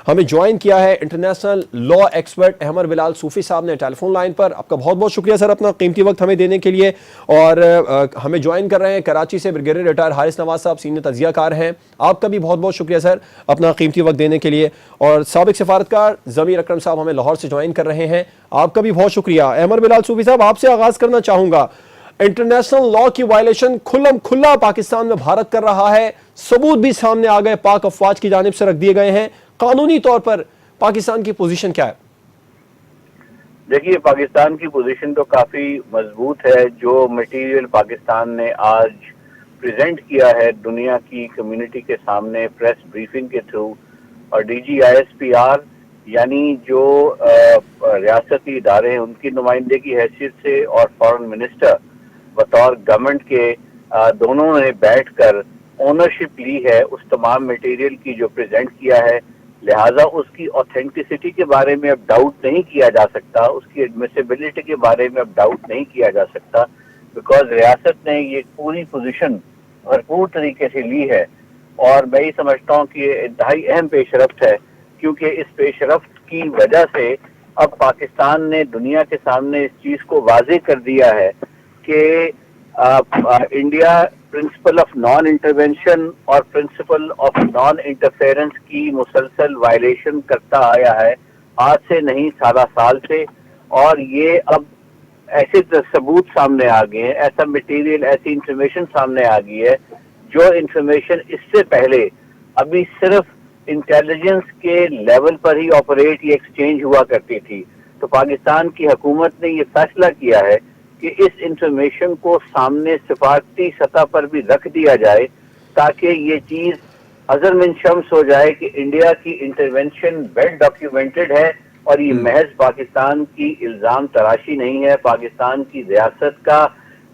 ہمیں جوائن کیا ہے انٹرنیشنل لا ایکسپرٹ احمد بلال صوفی صاحب نے ٹیلی فون لائن پر. آپ کا بہت بہت شکریہ سر اپنا قیمتی وقت ہمیں دینے کے لیے. اور ہمیں جوائن کر رہے ہیں کراچی سے بریگیڈیئر ریٹائر حارث نواز صاحب, سینئر تجزیہ کار ہیں. آپ کا بھی بہت بہت شکریہ سر اپنا قیمتی وقت دینے کے لیے. اور سابق سفارتکار ضمیر اکرم صاحب ہمیں لاہور سے جوائن کر رہے ہیں, آپ کا بھی بہت شکریہ. احمد بلال صوفی صاحب, آپ سے آغاز کرنا چاہوں گا. انٹرنیشنل لا کی وائلیشن کھلم کھلا پاکستان میں بھارت کر رہا ہے, ثبوت بھی سامنے آ گئے, پاک افواج کی جانب سے رکھ دیے گئے ہیں. قانونی طور پر پاکستان کی پوزیشن کیا ہے؟ دیکھیے, پاکستان کی پوزیشن تو کافی مضبوط ہے. جو مٹیریل پاکستان نے آج پریزنٹ کیا ہے دنیا کی کمیونٹی کے سامنے پریس بریفنگ کے تھرو, اور D G I S P R یعنی جو ریاستی ادارے ہیں ان کی نمائندے کی حیثیت سے, اور فارن منسٹر بطور گورنمنٹ کے, دونوں نے بیٹھ کر اونرشپ لی ہے اس تمام مٹیریل کی جو پریزنٹ کیا ہے. لہٰذا اس کی اوتھینٹسٹی کے بارے میں اب ڈاؤٹ نہیں کیا جا سکتا, اس کی ایڈمیسیبلٹی کے بارے میں اب ڈاؤٹ نہیں کیا جا سکتا, بیکاز ریاست نے یہ پوری پوزیشن بھرپور طریقے سے لی ہے. اور میں یہ سمجھتا ہوں کہ یہ انتہائی اہم پیش رفت ہے, کیونکہ اس پیش رفت کی وجہ سے اب پاکستان نے دنیا کے سامنے اس چیز کو واضح کر دیا ہے کہ India principle of non intervention اور پرنسپل آف نان انٹرفیرنس کی مسلسل وائلیشن کرتا آیا ہے, آج سے نہیں 17 سال سے. اور یہ اب ایسے ثبوت سامنے آ گئے ہیں, ایسا مٹیریل, ایسی انفارمیشن سامنے آ گئی ہے جو انفارمیشن اس سے پہلے ابھی صرف انٹیلیجنس کے لیول پر ہی آپریٹ یا ایکسچینج ہوا کرتی تھی. تو پاکستان کی حکومت نے یہ فیصلہ کیا ہے کہ اس انفارمیشن کو سامنے سفارتی سطح پر بھی رکھ دیا جائے, تاکہ یہ چیز ازر من شمس ہو جائے کہ انڈیا کی انٹرونشن ویل ڈاکیومنٹڈ ہے, اور یہ محض پاکستان کی الزام تراشی نہیں ہے, پاکستان کی ریاست کا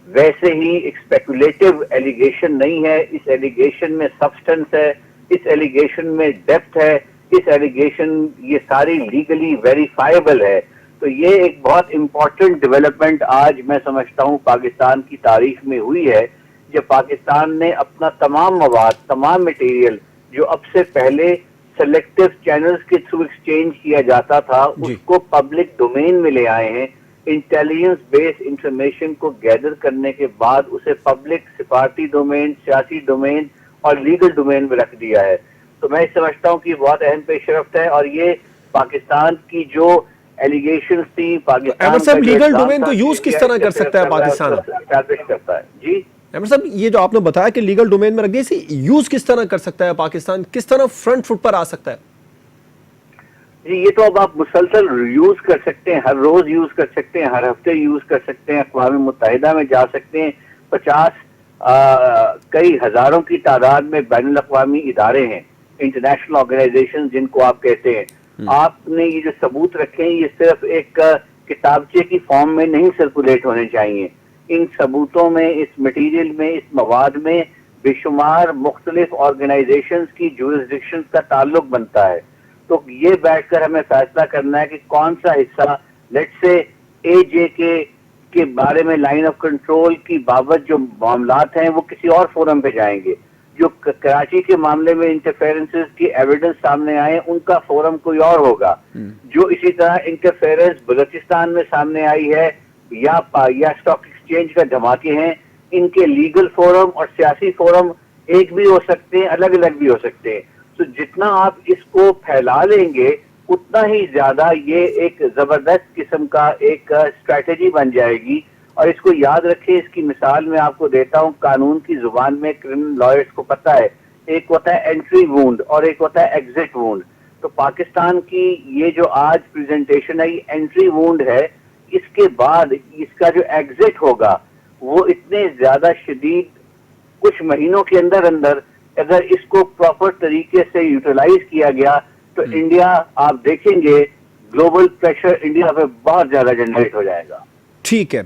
ویسے ہی ایک اسپیکولیٹو ایلیگیشن نہیں ہے. اس ایلیگیشن میں سبسٹنس ہے, اس ایلیگیشن میں ڈیپتھ ہے, اس ایلیگیشن یہ ساری لیگلی ویریفائبل ہے. تو یہ ایک بہت امپورٹنٹ ڈیولپمنٹ آج میں سمجھتا ہوں پاکستان کی تاریخ میں ہوئی ہے, جب پاکستان نے اپنا تمام مواد, تمام مٹیریل جو اب سے پہلے سلیکٹو چینلز کے تھرو ایکسچینج کیا جاتا تھا اس کو پبلک ڈومین میں لے آئے ہیں. انٹیلیجنس بیس انفارمیشن کو گیدر کرنے کے بعد اسے پبلک, سفارتی ڈومین, سیاسی ڈومین اور لیگل ڈومین میں رکھ دیا ہے. تو میں سمجھتا ہوں کہ بہت اہم پیش رفت ہے, اور یہ پاکستان کی جو ایلیگیشنز تھی, پاکستان صاحب لیگل ڈومین کو یوز کس طرح کر سکتا ہے پاکستان اسٹیبلش کرتا ہے. جی احمد صاحب, یہ جو آپ نے بتایا کہ لیگل ڈومین میں رکھ دیا, اسے یوز کس طرح کر سکتا ہے پاکستان, کس طرح فرنٹ فٹ پر آ سکتا ہے؟ جی, یہ تو اب آپ مسلسل یوز کر سکتے ہیں, ہر روز یوز کر سکتے ہیں, ہر ہفتے یوز کر سکتے ہیں, اقوام متحدہ میں جا سکتے ہیں. 50 کئی ہزاروں کی تعداد میں بین الاقوامی ادارے ہیں, انٹرنیشنل آرگنائزیشن جن کو آپ کہتے ہیں. آپ نے یہ جو ثبوت رکھے ہیں یہ صرف ایک کتابچے کی فارم میں نہیں سرکولیٹ ہونے چاہیے. ان ثبوتوں میں, اس مٹیریل میں, اس مواد میں بے شمار مختلف آرگنائزیشنز کی جورسڈکشن کا تعلق بنتا ہے. تو یہ بیٹھ کر ہمیں فیصلہ کرنا ہے کہ کون سا حصہ, لیٹ سے اے جے کے بارے میں لائن آف کنٹرول کی بابت جو معاملات ہیں وہ کسی اور فورم پہ جائیں گے. جو کراچی کے معاملے میں انٹرفیرنسز کی ایویڈنس سامنے آئے ان کا فورم کوئی اور ہوگا. جو اسی طرح انٹرفیرنس بلوچستان میں سامنے آئی ہے یا اسٹاک ایکسچینج کا دھماکے ہیں, ان کے لیگل فورم اور سیاسی فورم ایک بھی ہو سکتے ہیں, الگ الگ بھی ہو سکتے ہیں. تو جتنا آپ اس کو پھیلا لیں گے اتنا ہی زیادہ یہ ایک زبردست قسم کا ایک اسٹریٹجی بن جائے گی. اور اس کو یاد رکھیں, اس کی مثال میں آپ کو دیتا ہوں. قانون کی زبان میں کرمنل لائرز کو پتہ ہے, ایک ہوتا ہے انٹری وونڈ اور ایک ہوتا ہے ایگزٹ وونڈ. تو پاکستان کی یہ جو آج پریزنٹیشن ہے یہ انٹری وونڈ ہے. اس کے بعد اس کا جو ایگزٹ ہوگا وہ اتنے زیادہ شدید, کچھ مہینوں کے اندر اگر اس کو پراپر طریقے سے یوٹیلائز کیا گیا تو انڈیا, آپ دیکھیں گے گلوبل پریشر انڈیا پہ بہت زیادہ جنریٹ ہو جائے گا. ٹھیک ہے.